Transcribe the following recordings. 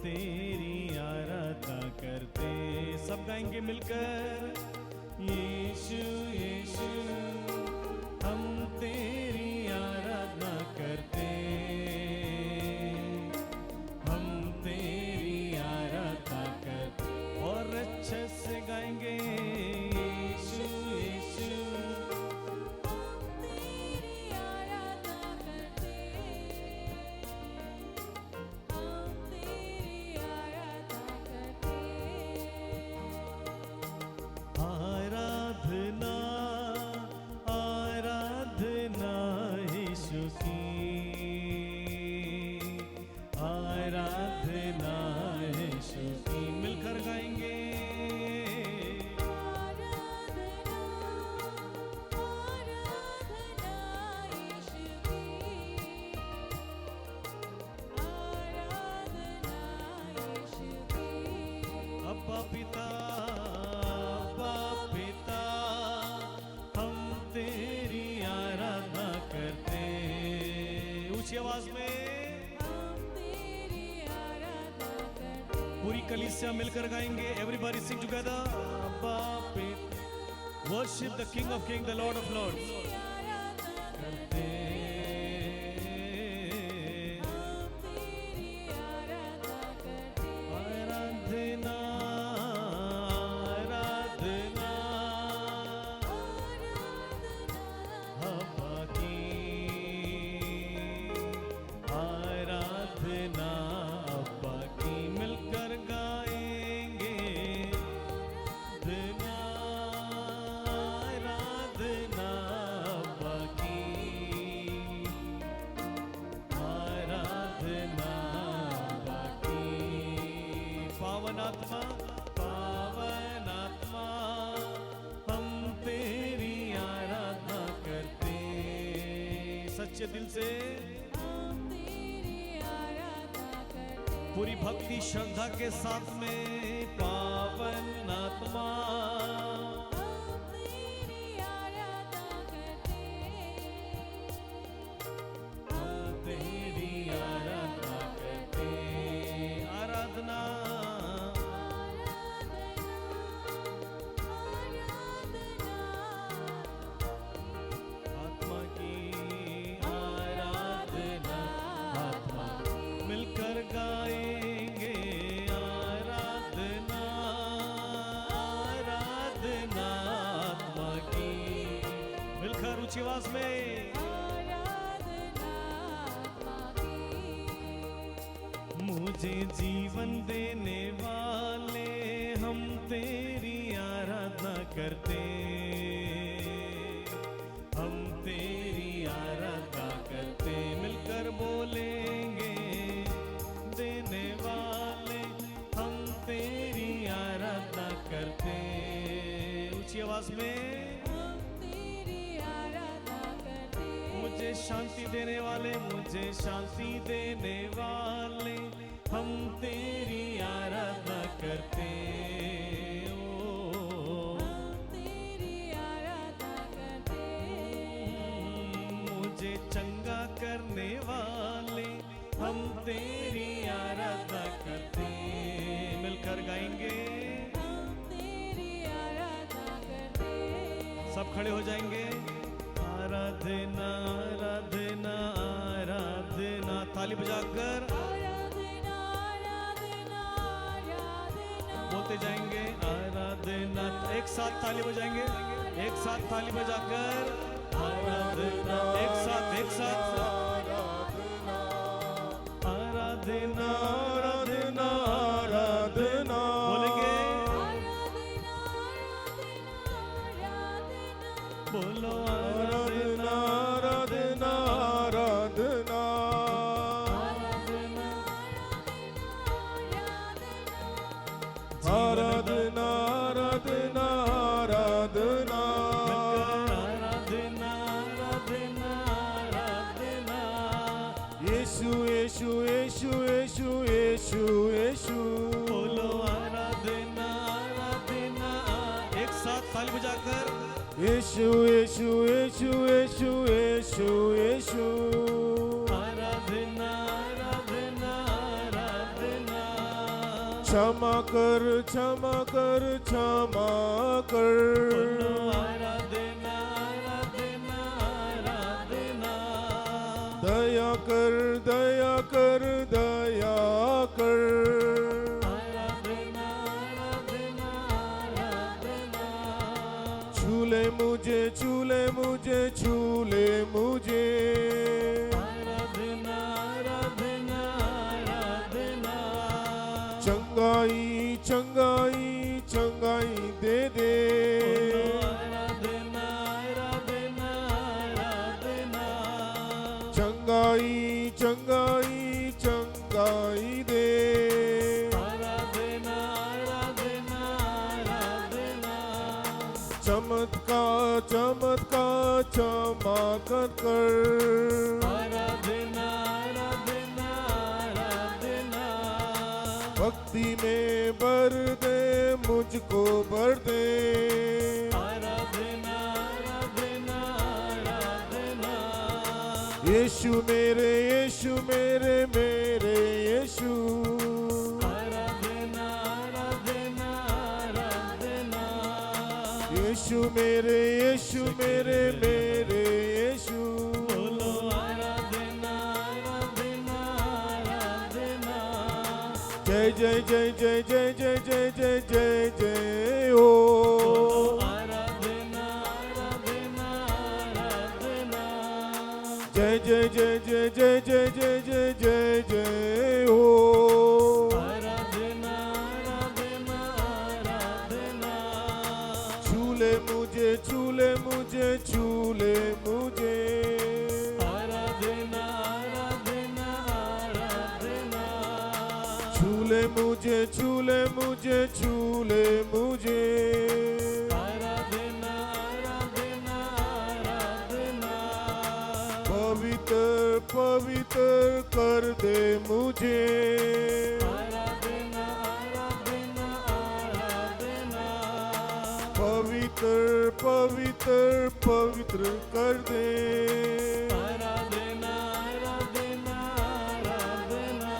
तेरी आराधना करते। सब गाएंगे मिलकर, यीशु यीशु हम तेरी आराधना करते, हम तेरी आराधना करते। और अच्छे से गाएंगे, यीशु यीशु आराधना आराधना यीशु की, आराधना यीशु की। मिलकर गाएंगे, अब्बा पिता अब्बा पिता हम तेरी आराधना करते। ऊंची आवाज में पूरी कलीसिया मिलकर गाएंगे। एवरीबॉडी सिंग टुगेदर, अब्बा पिता, worship the king of king, the lord of lords करते। आराधना आराधना अब्बा की, आराधना अब्बा की। मिलकर गाएंगे, आराधना आराधना अब्बा की, आराधना अब्बा की। पावन आत्मा पावन आत्मा हम तेरी आराधना करते। सच्चे दिल से पूरी भक्ति श्रद्धा के साथ में, पावन आत्मा हम तेरी आराधना करते। आराधना आत्मा की, आराधना आत्मा। मिलकर गाएंगे, आराधना आराधना आत्मा की। मिलकर ऊंची आवाज में, मुझे जीवन देने वाले हम तेरी आराधना करते, हम तेरी आराधना करते। मिलकर बोलेंगे, देने वाले हम तेरी आराधना करते। ऊंची आवाज में, मुझे शांति देने वाले, मुझे शांति देने वाले हम तेरी आराधना करते। ओ मुझे चंगा करने वाले हम तेरी आराधना करते। मिलकर गाएंगे, सब खड़े हो जाएंगे। आराधना आराधना आराधना, ताली बजाकर बोलते जाएंगे। आराधना, एक साथ ताली बजाएंगे, एक साथ ताली बजाकर आराधना, एक साथ एक साथ। आराधना आराधना आराधना बोलेंगे, बोलो आराधना आराधना आराधना आराधना आराधना आराधना आराधना आराधना आराधना। यीशु यीशु यीशु यीशु यीशु यीशु बोलो आराधना आराधना। एक साथ ताली बजाकर यीशु यीशु यीशु यीशु यीशु यीशु। आराधना आराधना आराधना क्षमा कर क्षमा कर क्षमा कर आराधना आराधना आराधना दया कर दया कर दया कर आराधना आराधना आराधना छूले मुझे छूले मुझे छूले मुझे आराधना आराधना आराधना चंगाई चंगाई चंगाई दे दे आराधना आराधना आराधना चंगाई चंगाई चंगाई दे आराधना आराधना आराधना चमत्कार चमत्कार चमत्कार कर आराधना आराधना आराधना भक्ति में भर दे मुझको भर दे आराधना आराधना आराधना यीशु मेरे मेरे यीशु आराधना आराधना आराधना यीशु मेरे मेरे यीशु बोलो आराधना आराधना आराधना जय जय जय जय जय जय जय जय जय जय हो आराधना आराधना आराधना जय जय जय जय जय जय जय जय जय जय हो आराधना आराधना आराधना छूले मुझे छूले मुझे छूले मुझे आराधना आराधना आराधना छूले मुझे छूले मुझे छूले मुझे आराधना आराधना आराधना पवित्र पवित्र कर दे मुझे आराधना आराधना आराधना पवित्र पवित्र पवित्र कर दे आराधना आराधना आराधना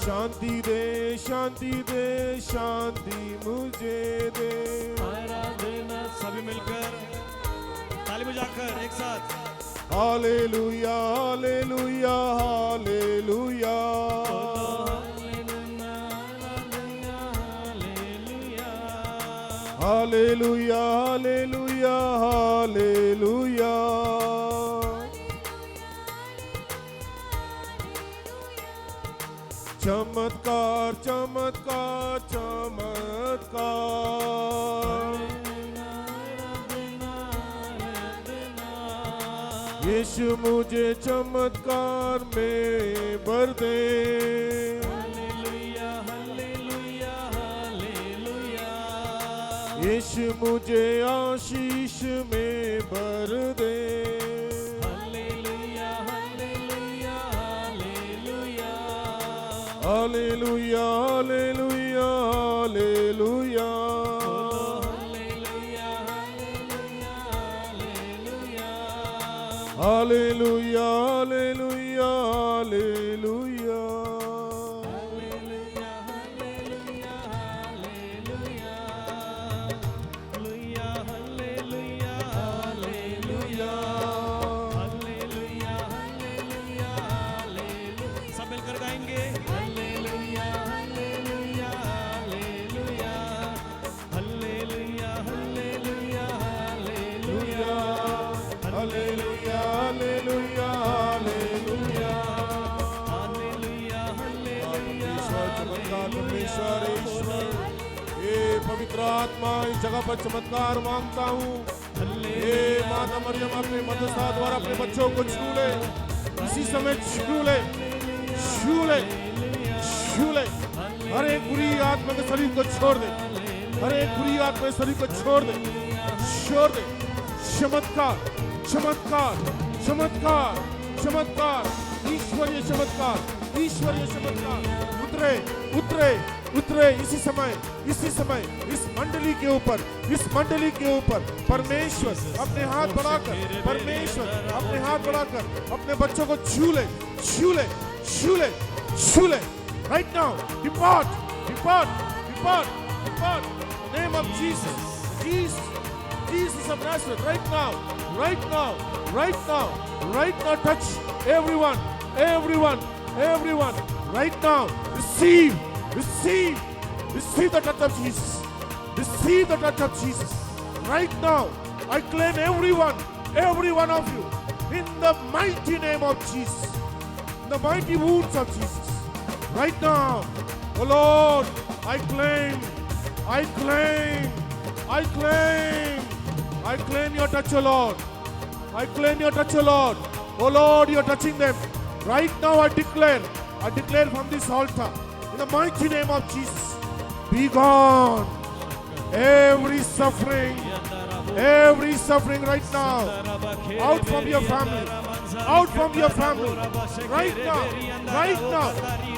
शांति दे शांति दे शांति मुझे दे आराधना सभी मिलकर ताली बजाकर एक साथ हालेलुया हालेलुया हालेलुया हालेलुया हालेलुया हालेलुया चमत्कार चमत्कार चमत्कार यीशु मुझे चमत्कार में भर दे हालेलुया हालेलुया हालेलुया यीशु मुझे आशीष में भर दे हालेलुया हालेलुया हालेलुया हालेलुया हालेलुया हालेलुया हालेलुया हालेलुया हालेलुया हालेलुया सब मिलकर गाएंगे हालेलुया हालेलुया हालेलुया हालेलुया हालेलुया हालेलुया हालेलुया हालेलुया हालेलुया हालेलुया हालेलुया परमेश्वर चमत्कार परमेश्वर ईश्वर ये पवित्र आत्मा इस जगह पर चमत्कार मांगता हूँ हे माता मरियम अपने मदरसा द्वारा अपने बच्चों को छू ले इसी समय छू ले छू ले छू ले हर एक बुरी आत्मा के शरीर को छोड़ दे हर एक बुरी आत्मा के शरीर को छोड़ दे चमत्कार चमत्कार चमत्कार चमत्कार ईश्वरीय चमत्कार उतरे उतरे उतरे इसी समय इस मंडली के ऊपर परमेश्वर अपने हाथ बढ़ाकर अपने बच्चों को छू ले right now Depart, depart, depart. In the name of Jesus. Jesus. Jesus of Nazareth. Right now. Right now. Right now. Right now. Touch everyone. Everyone. Everyone. Right now. Receive. Receive. Receive the touch of Jesus. Receive the touch of Jesus. Right now. I claim everyone. Every one of you. In the mighty name of Jesus. In the mighty wounds of Jesus. Right now. Oh Lord, I claim your touch, oh Lord. I claim your touch, oh Lord. Oh Lord, you're touching them. Right now I declare from this altar, in the mighty name of Jesus, be gone. Every suffering right now, out from your family, right now,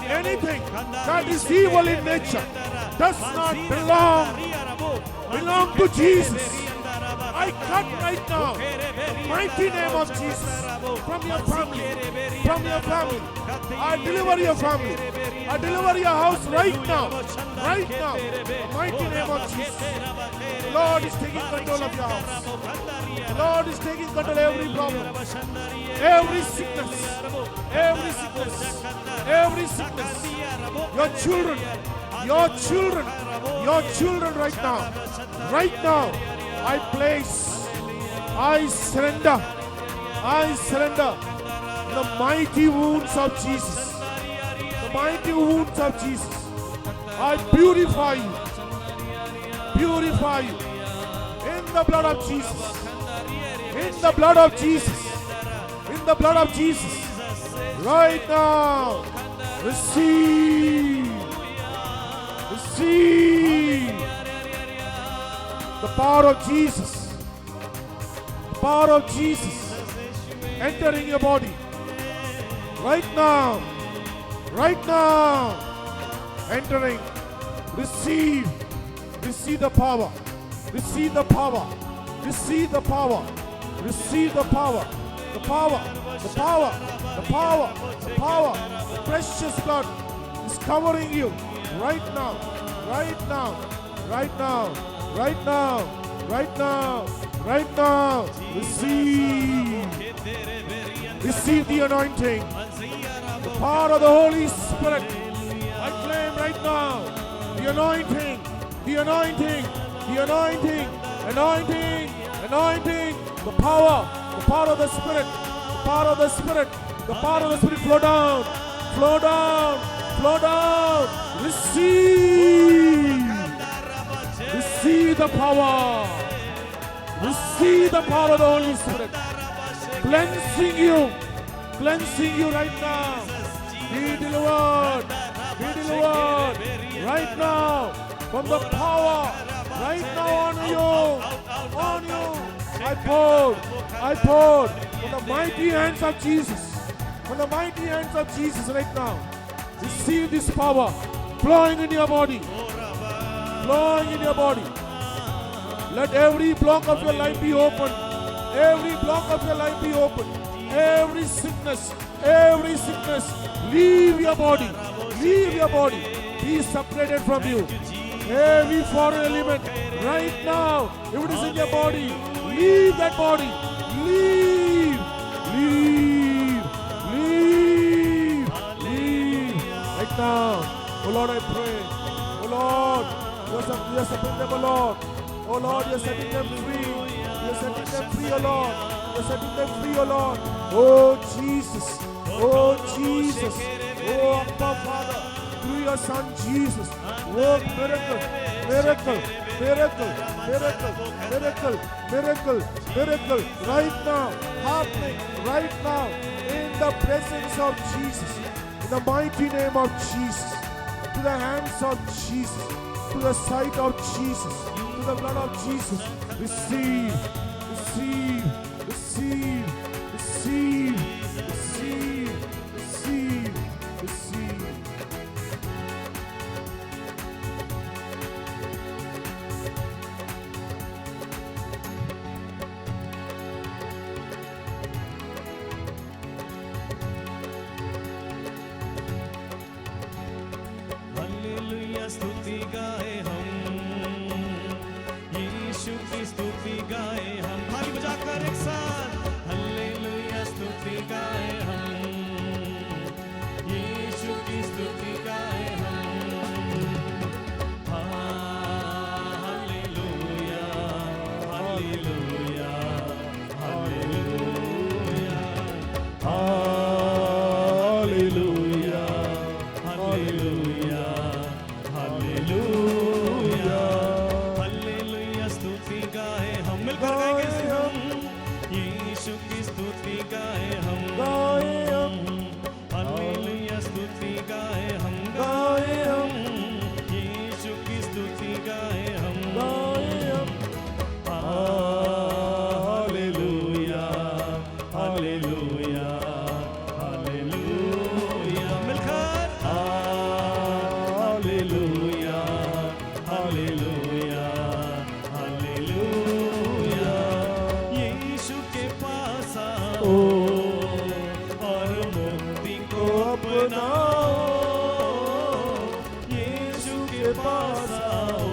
anything that is evil in nature does not belong to Jesus. I cut right now, the mighty name of Jesus, from your family. I deliver your family. I deliver your house right now, the mighty name of Jesus. The Lord is taking control of your house. The Lord is taking control of every problem, every sickness. Your children right now, I surrender the mighty wounds of Jesus. I purify you in the blood of Jesus. Right now, receive the power of Jesus entering your body right now, entering. Receive the power, precious blood is covering you right now. Receive the anointing, the power of the Holy Spirit. I claim right now the anointing, the power of the Spirit, flow down. Receive the power of the Holy Spirit, cleansing you right now. Be delivered right now from the power right now on you. I pour from the mighty hands of Jesus right now. Receive this power flowing in your body. Let every block of your life be open. Every sickness, leave your body. Be separated from you. Every foreign element right now, if it is in your body, leave that body. Leave right now. Oh Lord, I pray. Oh Lord, you're setting them, oh Lord. Oh Lord, you're setting them free. You're setting them free, oh Lord. Oh Jesus. Oh Abba Father, through your Son Jesus, work miracle right now, happening right now, in the presence of Jesus, in the mighty name of Jesus, to the hands of Jesus, to the sight of Jesus, to the blood of Jesus. Receive. स्तुति गाए हम, यीशु की स्तुति गाए हम। थाली बजाकर एक साथ हालेलुया स्तुति गाए हम, यीशु की स्तुति गाए हम। हालेलुया हालेलुया हालेलुया हालेलुया हालेलुया हालेलुया हालेलुया स्तुति गाए हम। मिलकर गाएंगे इसे हम, यीशु की स्तुति गाए हम, गाए हम, हालेलुया स्तुति गाए हम, गाए हम, यीशु की स्तुति गाए हम, गाए हम। हालेलुया हालेलुया हालेलुया। मिलकर हालेलुया हालेलुया हालेलुया। यीशु के पास आओ और मुक्ति को अपनाओ, यीशु के पास आओ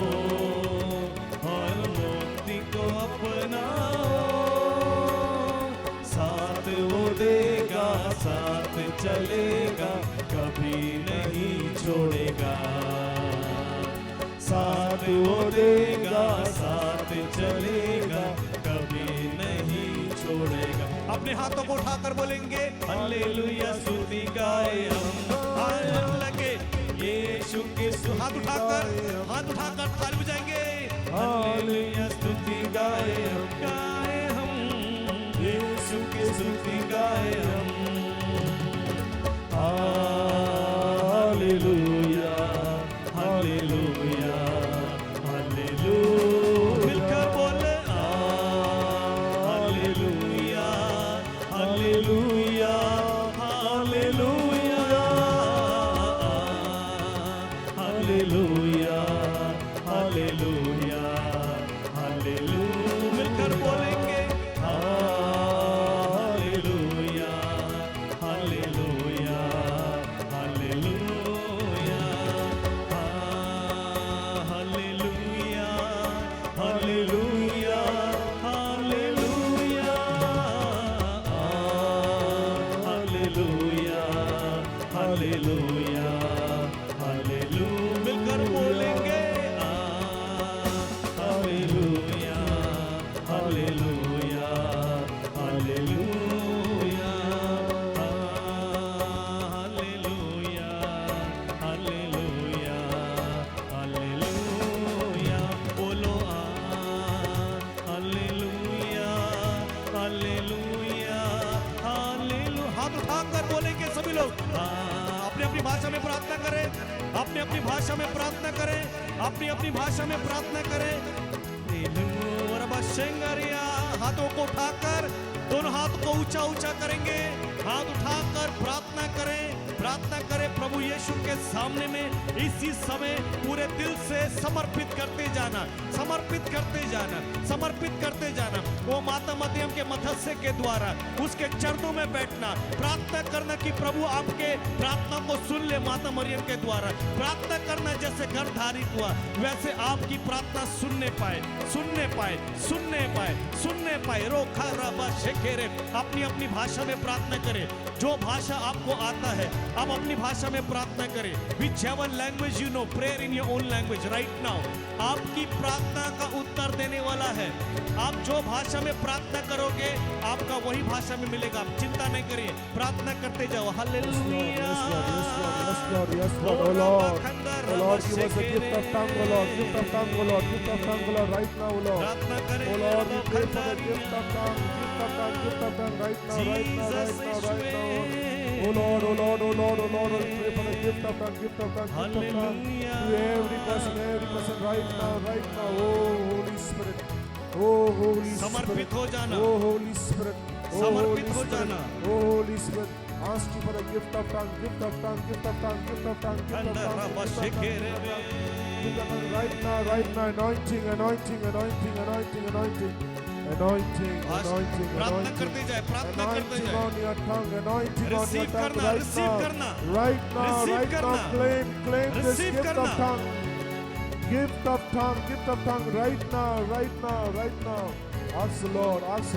और मुक्ति को अपनाओ। साथ वो देगा, साथ चलेगा, कभी नहीं छोड़ेगा। साथ वो देगा, साथ चलेगा, कभी नहीं छोड़ेगा। अपने हाथों को उठाकर बोलेंगे हालेलुया स्तुति गाए हम। लगे यीशु के हाथ उठाकर ताली बजाएंगे। हालेलुया स्तुति गाए हम, यीशु की स्तुति गाए हम। हालेलुया हालेलुया हालेलुया। मिलकर बोले हालेलुया हालेलुया हालेलुया हालेलुया हालेलुया हालेलुया। मिलकर बोलेंगे हालेलुया हालेलुया हालेलुया हालेलुया हालेलुया हालेलुया हालेलुया हालेलुया हालेलुया। मिलकर बोलेंगे हालेलुया हालेलुया हालेलुया हालेलुया हालेलुया हालेलुया। बोलो हालेलुया हालेलुया हालेलुया। हाथ उठाकर बोलेंगे सभी लोग। अपनी अपनी भाषा में प्रार्थना करें, अपनी अपनी भाषा में प्रार्थना करें, अपनी अपनी भाषा में प्रार्थना करें। हाथों को उठाकर दोनों हाथ को ऊंचा ऊंचा करेंगे, हाथ उठाकर प्रार्थना करें, प्रार्थना करें प्रभु यीशु के सामने में इसी समय पूरे दिल से समर्पित करते जाना, समर्पित करते जाना, समर्पित करते जाना। वो माता मरियम के मथस्य के द्वारा उसके चरणों में बैठना, प्रार्थना करना कि प्रभु आपके प्रार्थना को सुन ले। माता मरियम के द्वारा प्रार्थना करना, जैसे गर्भधारित हुआ वैसे आपकी प्रार्थना सुनने पाए, सुनने पाए, सुनने पाए, सुनने पाए। रोखा रबा शेखेरे। अपनी अपनी भाषा में प्रार्थना करें, जो भाषा आपको आता है आप अपनी भाषा में प्रार्थना करें। Whichever language you know, prayer in your own language right now। आपकी प्रार्थना का उत्तर देने वाला है। आप जो भाषा में प्रार्थना करोगे आपका वही भाषा में मिलेगा। आप चिंता नहीं करिए, प्रार्थना करते जाओ। Hallelujah. Yes, Lord. Yes, Lord. Oh, Lord. Oh, Lord, give us a gift of tongue, oh, Lord. Gift of tongue, oh, Lord. Gift of tongue, oh, Lord. Right now, oh, Lord. प्रार्थना करें। Oh, Lord, we pray for the gift of tongue. Gift of tongue. Gift of tongue. Right now, right now, right now, right now. Oh, Lord, oh, Lord, oh, Lord, oh, Lord. We pray for the gift of tongue. Gift of tongue. Gift of tongue. Hallelujah. To every person right now, right now. Oh, Holy Spirit. Oh, Holy Spirit. समर्पित हो जाना। Oh, Holy Spirit. Oh, समर्पित Holy हो Spirit. जाना। Oh, Holy Spirit. Ask you for the gift of tongue, gift of tongue, gift of tongue, gift of tongue, gift of tongue, gift of tongue, gift of tongue. Right now, anointing, anointing, anointing, anointing, anointing, anointing, anointing, प्रार्थना करते anointing, जाए, प्रार्थना करते anointing जाए। on your tongue, anointing on your Receive tongue, करना, right receive now, करना, right now, receive right now, करना, claim this receive gift करना। of tongue, gift of tongue right now. Ask the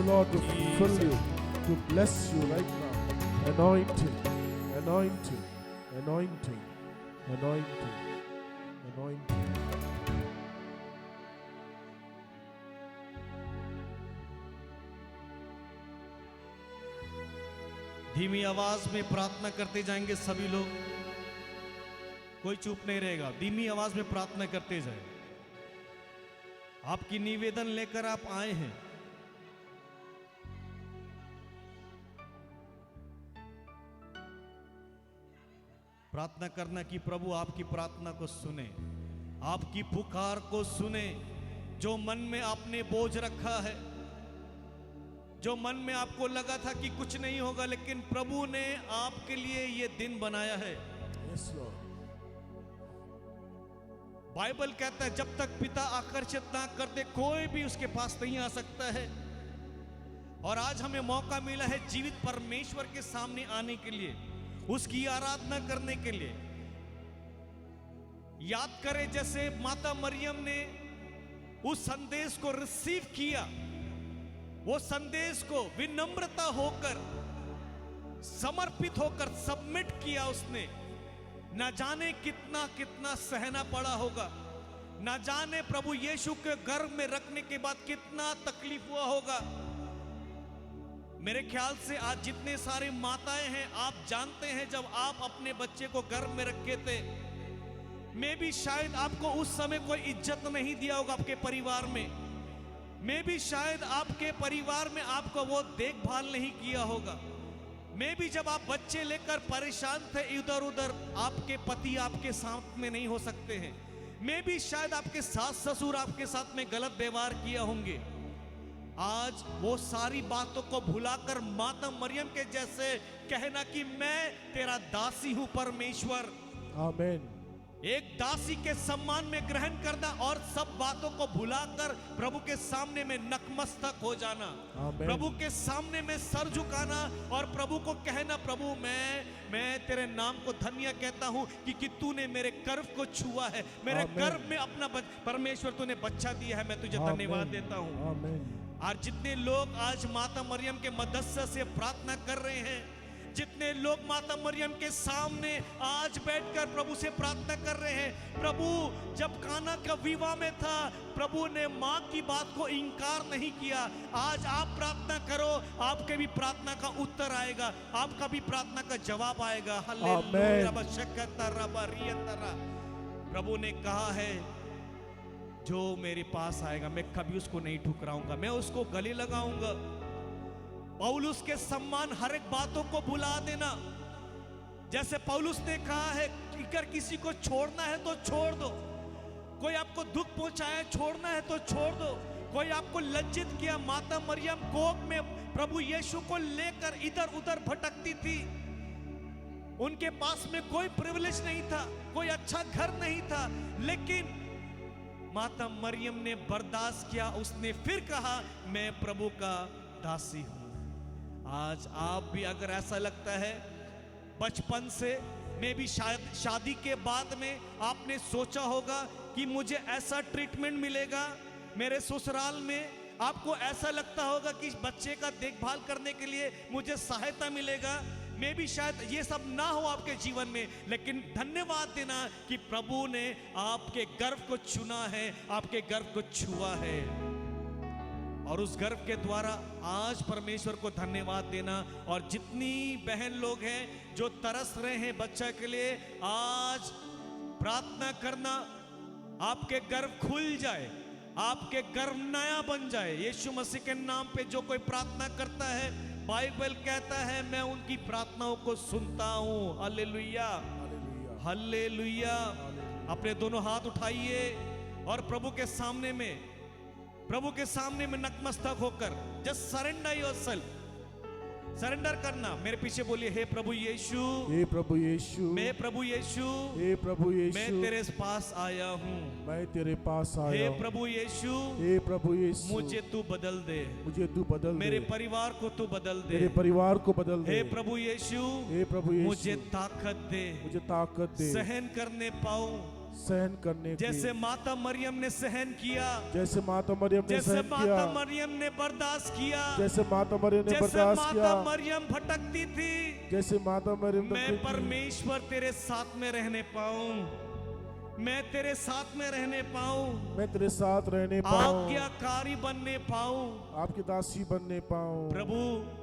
Lord to fill you, to bless you right now. Anointing. धीमी आवाज में प्रार्थना करते जाएंगे सभी लोग, कोई चुप नहीं रहेगा। धीमी आवाज में प्रार्थना करते जाए। आपकी निवेदन लेकर आप आए हैं। प्रार्थना करना कि प्रभु आपकी प्रार्थना को सुने, आपकी पुकार को सुने। जो मन में आपने बोझ रखा है, जो मन में आपको लगा था कि कुछ नहीं होगा, लेकिन प्रभु ने आपके लिए ये दिन बनाया है। Yes, Lord. बाइबल कहता है जब तक पिता आकर्षित ना कर दे कोई भी उसके पास नहीं आ सकता है। और आज हमें मौका मिला है जीवित परमेश्वर के सामने आने के लिए, उसकी आराधना करने के लिए। याद करें जैसे माता मरियम ने उस संदेश को रिसीव किया, वो संदेश को विनम्रता होकर, समर्पित होकर सबमिट किया उसने। न जाने कितना कितना सहना पड़ा होगा, न जाने प्रभु यीशु के गर्भ में रखने के बाद कितना तकलीफ हुआ होगा। मेरे ख्याल से आज जितने सारे माताएं हैं, आप जानते हैं जब आप अपने बच्चे को गर्भ में रखे थे, मैं भी शायद आपको उस समय कोई इज्जत नहीं दिया होगा आपके परिवार में। मैं भी शायद आपके परिवार में आपको वो देखभाल नहीं किया होगा। मैं भी जब आप बच्चे लेकर परेशान थे इधर उधर, आपके पति आपके साथ में नहीं हो सकते हैं। मैं भी शायद आपके सास ससुर आपके साथ में गलत व्यवहार किया होंगे। आज वो सारी बातों को भुलाकर माता मरियम के जैसे कहना कि मैं तेरा दासी हूं परमेश्वर। आमीन। एक दासी के सम्मान में ग्रहण करना और सब बातों को भुलाकर प्रभु के सामने में नतमस्तक हो जाना, प्रभु के सामने में सर झुकाना और प्रभु को कहना, प्रभु मैं तेरे नाम को धन्य कहता हूं कि तूने मेरे गर्भ को छुआ है, मेरे गर्भ में अपना परमेश्वर तूने बच्चा दिया है, मैं तुझे धन्यवाद देता हूं। और जितने लोग आज माता मरियम के मदद से प्रार्थना कर रहे हैं, जितने लोग माता मरियम के सामने आज बैठकर प्रभु से प्रार्थना कर रहे हैं, प्रभु जब काना का विवाह में था, प्रभु ने माँ की बात को इनकार नहीं किया। आज आप प्रार्थना करो, आपके भी प्रार्थना का उत्तर आएगा, आपका भी प्रार्थना का जवाब आएगा। हालेलुया। प्रभु ने कहा है जो मेरे पास आएगा मैं कभी उसको नहीं ठुकराऊंगा, मैं उसको गले लगाऊंगा। पौलुस के सम्मान हर एक बातों को भुला देना। जैसे पौलुस ने कहा है कि अगर किसी को छोड़ना है तो छोड़ दो, कोई आपको दुख पहुंचाया छोड़ना है तो छोड़ दो, कोई आपको लज्जित किया। माता मरियम कोख में प्रभु यीशु को लेकर इधर उधर भटकती थी, उनके पास में कोई प्रिविलेज नहीं था, कोई अच्छा घर नहीं था, लेकिन माता मरियम ने बर्दाश्त किया। उसने फिर कहा मैं प्रभु का दासी हूं। आज आप भी अगर ऐसा लगता है बचपन से, मैं भी शायद शादी के बाद में आपने सोचा होगा कि मुझे ऐसा ट्रीटमेंट मिलेगा मेरे ससुराल में, आपको ऐसा लगता होगा कि बच्चे का देखभाल करने के लिए मुझे सहायता मिलेगा। मैं भी शायद ये सब ना हो आपके जीवन में, लेकिन धन्यवाद देना कि प्रभु ने आपके गर्भ को चुना है, आपके गर्भ को छुआ है, और उस गर्भ के द्वारा आज परमेश्वर को धन्यवाद देना। और जितनी बहन लोग हैं जो तरस रहे हैं बच्चा के लिए, आज प्रार्थना करना आपके गर्भ खुल जाए, आपके गर्भ नया बन जाए। यीशु मसीह के नाम पे जो कोई प्रार्थना करता है, बाइबल कहता है मैं उनकी प्रार्थनाओं को सुनता हूं। Hallelujah, hallelujah. अपने दोनों हाथ उठाइए और प्रभु के सामने में नतमस्तक होकर जस्ट सरेंडर योरसेल्फ, सरेंडर करना। मेरे पीछे बोलिए, हे प्रभु यीशु, हे प्रभु यीशु, मैं प्रभु यीशु, हे प्रभु यीशु, मैं तेरे पास आया हूँ, मैं तेरे पास आया हूँ। हे प्रभु यीशु, हे प्रभु यीशु, मुझे तू बदल दे, मुझे तू बदल दे, मेरे परिवार को तू बदल दे, मेरे परिवार को बदल दे। हे प्रभु यीशु, हे प्रभु यीशु, मुझे ताकत दे, मुझे ताकत दे, सहन करने पाऊं सहन करने की, जैसे माता मरियम ने सहन किया, जैसे माता मरियम ने जैसे सहन माता किया, मरियम ने बर्दाश्त किया, जैसे माता मरियम ने जैसे बर्दाश्त किया, माता मरियम भटकती थी, जैसे माता मरियम मैं परमेश्वर तेरे साथ में रहने पाऊं, मैं तेरे साथ में रहने पाऊं, मैं तेरे साथ रहने पाऊं, आज्ञाकारी बनने पाऊं। आपकी दासी बनने पाऊं। प्रभु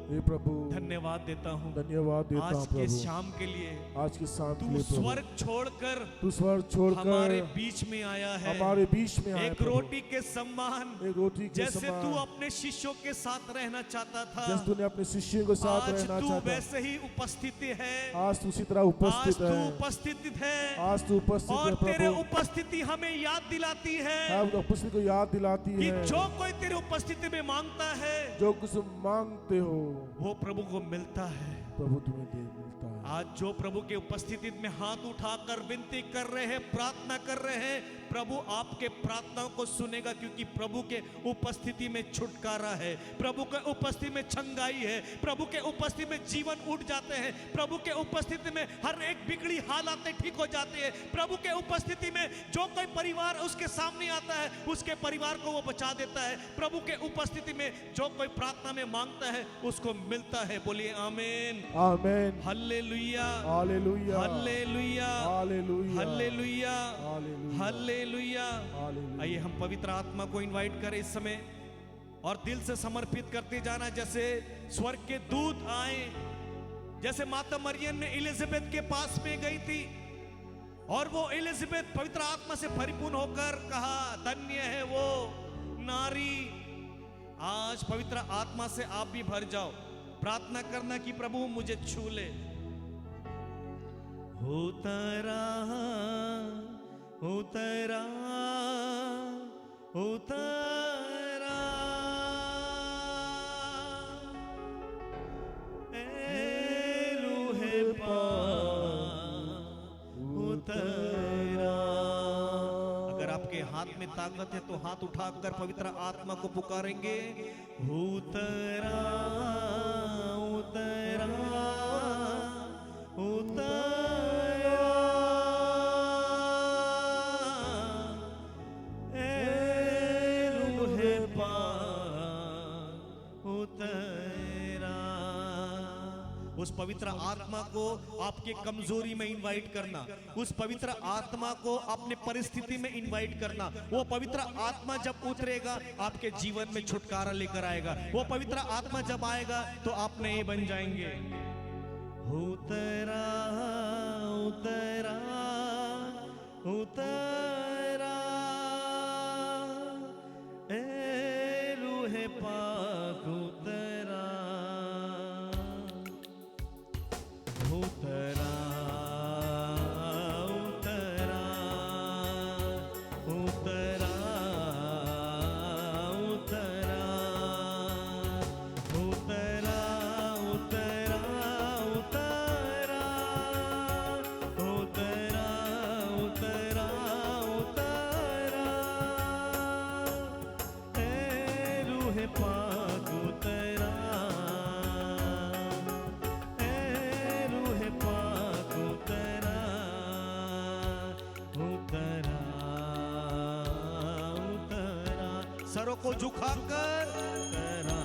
हे प्रभु धन्यवाद देता हूं धन्यवाद देता हूं आज के प्रभु, शाम के लिए। आज के शाम के तू लिए प्रभु, स्वर्ग छोड़कर तू स्वर्ग छोड़कर हमारे बीच में आया है, हमारे बीच में आया एक प्रभु। रोटी के समान, एक रोटी के जैसे समान, तू अपने शिष्यों के साथ रहना चाहता था, जैसे तूने अपने शिष्यों के साथ आज रहना तू चाहता, वैसे ही उपस्थित है, आज तू उसी तरह आज उपस्थित तू है, उपस्थित है, आज तू उपस्थित और है तेरे प्रभु। उपस्थिति हमें याद दिलाती है आप उपस्थिति को याद दिलाती कि है, जो कोई तेरे उपस्थिति में मांगता है जो कुछ मांगते हो वो प्रभु को मिलता है। प्रभु तुम्हें दे मिलता है। आज जो प्रभु के उपस्थिति में हाथ उठाकर विनती कर रहे हैं, प्रार्थना कर रहे हैं, प्रभु आपके प्रार्थनाओं को सुनेगा, क्योंकि प्रभु के उपस्थिति में छुटकारा है, प्रभु के उपस्थिति में छंगाई है, प्रभु के उपस्थिति में जीवन उठ जाते हैं, प्रभु के उपस्थिति में हर एक बिगड़ी हालातें ठीक हो जाती है, प्रभु के उपस्थिति में जो कोई परिवार उसके सामने आता है उसके परिवार को वो बचा देता है, प्रभु के उपस्थिति में जो कोई प्रार्थना में मांगता है उसको मिलता है। बोलिए आमीन, आमीन, हालेलुया, हालेलुया, हालेलुया, हालेलुया, हालेलुया, हालेलुया, हालेलुया। हालेलुया। आइए हम पवित्र आत्मा को इनवाइट करें इस समय और दिल से समर्पित करते जाना, जैसे स्वर्ग के दूत आए, जैसे माता मरियम ने एलिजाबेथ के पास में गई थी और वो एलिजाबेथ पवित्र आत्मा से परिपूर्ण होकर कहा धन्य है वो नारी। आज पवित्र आत्मा से आप भी भर जाओ, प्रार्थना करना कि प्रभु मुझे छू ले। होता रहा, होता रहा, होता रहा, ए रूहे पाक होता रहा। अगर आपके हाथ में ताकत है तो हाथ उठाकर पवित्र आत्मा को पुकारेंगे। होता रहा, होता रहा, होता उस पवित्र आत्मा को आपके कमजोरी में इनवाइट करना, उस पवित्र आत्मा को अपने परिस्थिति में इनवाइट करना। वो पवित्र आत्मा जब उतरेगा आपके जीवन में छुटकारा लेकर आएगा। वो पवित्र आत्मा जब आएगा तो आप नए बन जाएंगे। उतरा, उतरा, उतरा, ए रूहे पाक उतरा, उतरा, उतरा, उतरा, उतरा, उतरा, उतरा, उतरा, उतरा, उतरा, उतरा, ए रूहे पाक उतरा, ए रूहे पाक उतरा, उतरा, उतरा। सरों को झुकाकर उतरा,